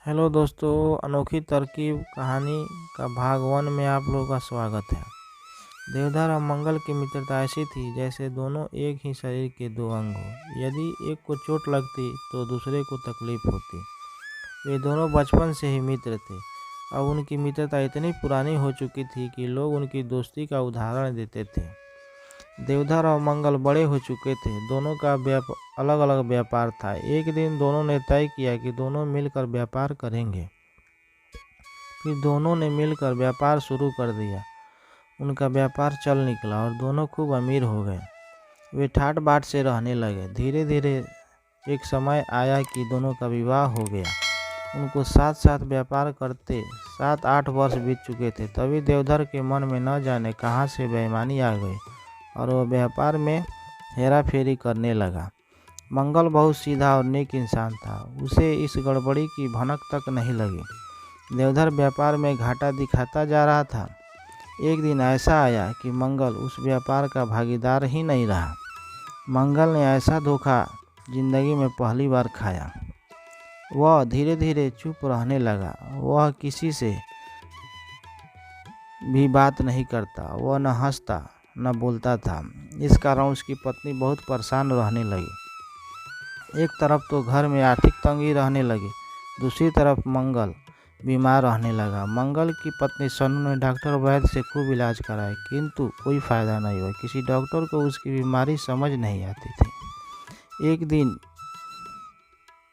Hello दोस्तों, अनोखी तरकीब कहानी का भाग 1 में आप लोगों का स्वागत है। देवधर और मंगल की मित्रता ऐसी थी जैसे दोनों एक ही शरीर के दो अंग हो। यदि एक को चोट लगती तो दूसरे को तकलीफ होती। वे दोनों बचपन से ही मित्र थे। अब उनकी मित्रता इतनी पुरानी हो चुकी थी कि लोग उनकी दोस्ती का उदाहरण देते थे। देवधर और मंगल बड़े हो चुके थे। दोनों का अलग अलग व्यापार था। एक दिन दोनों ने तय किया कि दोनों मिलकर व्यापार करेंगे। फिर दोनों ने मिलकर व्यापार शुरू कर दिया। उनका व्यापार चल निकला और दोनों खूब अमीर हो गए। वे ठाट बाट से रहने लगे। धीरे धीरे एक समय आया कि दोनों का विवाह हो गया। उनको साथ साथ व्यापार करते 7-8 वर्ष बीत चुके थे। तभी देवधर के मन में न जाने कहाँ से बेईमानी आ गई और वह व्यापार में हेरा फेरी करने लगा। मंगल बहुत सीधा और नेक इंसान था। उसे इस गड़बड़ी की भनक तक नहीं लगी। देवधर व्यापार में घाटा दिखाता जा रहा था। एक दिन ऐसा आया कि मंगल उस व्यापार का भागीदार ही नहीं रहा। मंगल ने ऐसा धोखा जिंदगी में पहली बार खाया। वह धीरे धीरे चुप रहने लगा। वह किसी से भी बात नहीं करता। वह न हंसता न बोलता था। इस कारण उसकी पत्नी बहुत परेशान रहने लगी। एक तरफ तो घर में आर्थिक तंगी रहने लगी, दूसरी तरफ मंगल बीमार रहने लगा। मंगल की पत्नी सन्नू ने डॉक्टर वैद्य से खूब इलाज कराया, किंतु कोई फ़ायदा नहीं हुआ। किसी डॉक्टर को उसकी बीमारी समझ नहीं आती थी। एक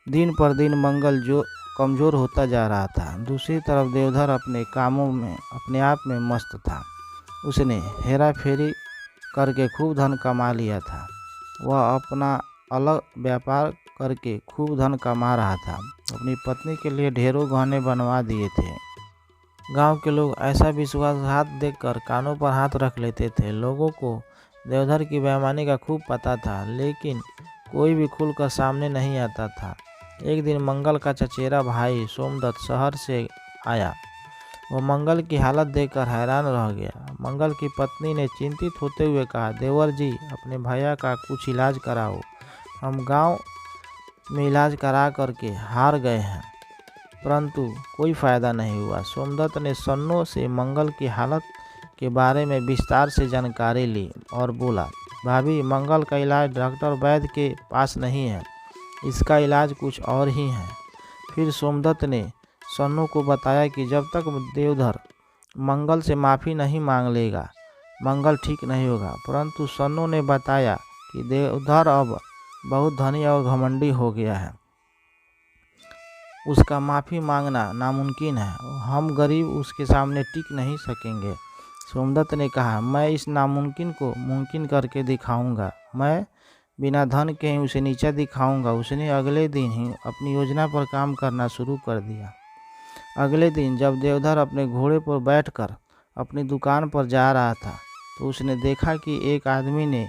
दिन पर दिन मंगल जो कमज़ोर होता जा रहा था। दूसरी तरफ देवधर अपने कामों में अपने आप में मस्त था। उसने हेरा फेरी करके खूब धन कमा लिया था। वह अपना अलग व्यापार करके खूब धन कमा रहा था। अपनी पत्नी के लिए ढेरों गहने बनवा दिए थे। गांव के लोग ऐसा विश्वासघात देखकर कानों पर हाथ रख लेते थे। लोगों को देवधर की बेईमानी का खूब पता था, लेकिन कोई भी खुलकर सामने नहीं आता था। एक दिन मंगल का चचेरा भाई सोमदत्त शहर से आया। वह मंगल की हालत देखकर हैरान रह गया। मंगल की पत्नी ने चिंतित होते हुए कहा, देवर जी, अपने भैया का कुछ इलाज कराओ। हम गांव में इलाज करा करके हार गए हैं, परंतु कोई फ़ायदा नहीं हुआ। सोमदत्त ने सन्नो से मंगल की हालत के बारे में विस्तार से जानकारी ली और बोला, भाभी, मंगल का इलाज डॉक्टर वैद्य के पास नहीं है, इसका इलाज कुछ और ही है। फिर सोमदत्त ने सन्नो को बताया कि जब तक देवधर मंगल से माफ़ी नहीं मांग लेगा, मंगल ठीक नहीं होगा। परंतु सन्नो ने बताया कि देवधर अब बहुत धनी और घमंडी हो गया है, उसका माफ़ी मांगना नामुमकिन है। हम गरीब उसके सामने टिक नहीं सकेंगे। सोमदत्त ने कहा, मैं इस नामुमकिन को मुमकिन करके दिखाऊंगा। मैं बिना धन के ही उसे नीचा दिखाऊंगा। उसने अगले दिन ही अपनी योजना पर काम करना शुरू कर दिया। अगले दिन जब देवधर अपने घोड़े पर बैठकर अपनी दुकान पर जा रहा था, तो उसने देखा कि एक आदमी ने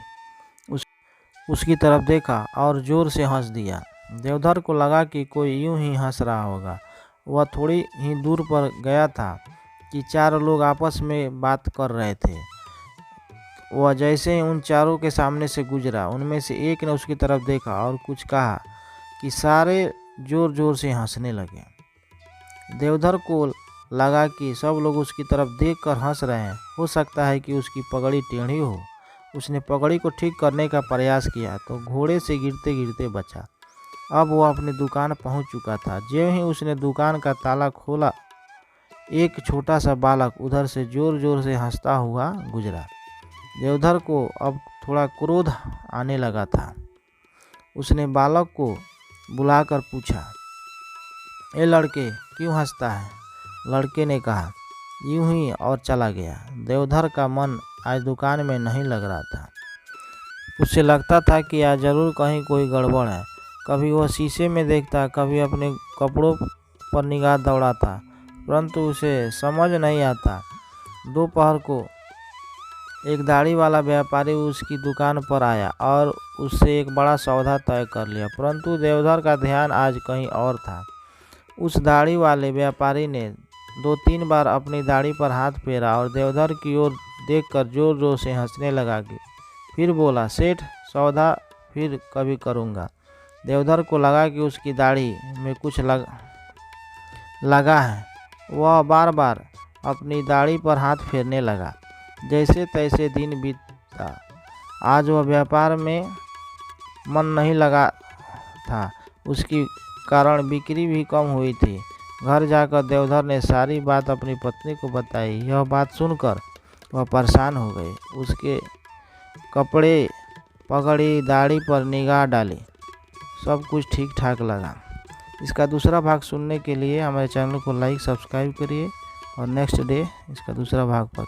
उसकी तरफ देखा और ज़ोर से हंस दिया। देवधर को लगा कि कोई यूं ही हंस रहा होगा। वह थोड़ी ही दूर पर गया था कि 4 लोग आपस में बात कर रहे थे। वह जैसे ही उन चारों के सामने से गुजरा, उनमें से एक ने उसकी तरफ देखा और कुछ कहा कि सारे ज़ोर ज़ोर से हंसने लगे। देवधर को लगा कि सब लोग उसकी तरफ देखकर हंस रहे हैं। हो सकता है कि उसकी पगड़ी टेढ़ी हो। उसने पगड़ी को ठीक करने का प्रयास किया तो घोड़े से गिरते गिरते बचा। अब वह अपनी दुकान पहुंच चुका था। ज्यों ही उसने दुकान का ताला खोला, एक छोटा सा बालक उधर से जोर जोर से हंसता हुआ गुजरा। देवधर को अब थोड़ा क्रोध आने लगा था। उसने बालक को बुलाकर पूछा, ए लड़के, क्यों हंसता है? लड़के ने कहा, यूं ही, और चला गया। देवधर का मन आज दुकान में नहीं लग रहा था। उसे लगता था कि आज जरूर कहीं कोई गड़बड़ है। कभी वह शीशे में देखता, कभी अपने कपड़ों पर निगाह दौड़ाता, परंतु उसे समझ नहीं आता। दोपहर को एक दाढ़ी वाला व्यापारी उसकी दुकान पर आया और उससे एक बड़ा सौदा तय कर लिया, परंतु देवधर का ध्यान आज कहीं और था। उस दाढ़ी वाले व्यापारी ने 2-3 बार अपनी दाढ़ी पर हाथ फेरा और देवधर की ओर देखकर जोर जोर से हंसने लगा। फिर बोला, सेठ, सौदा फिर कभी करूँगा। देवधर को लगा कि उसकी दाढ़ी में कुछ लगा है। वह बार बार अपनी दाढ़ी पर हाथ फेरने लगा। जैसे तैसे दिन बीता। आज वह व्यापार में मन नहीं लगा था। उसकी कारण बिक्री भी कम हुई थी। घर जाकर देवधर ने सारी बात अपनी पत्नी को बताई। यह बात सुनकर वह परेशान हो गई। उसके कपड़े पकड़ी, दाढ़ी पर निगाह डाली, सब कुछ ठीक ठाक लगा। इसका दूसरा भाग सुनने के लिए हमारे चैनल को लाइक सब्सक्राइब करिए और नेक्स्ट डे इसका दूसरा भाग पर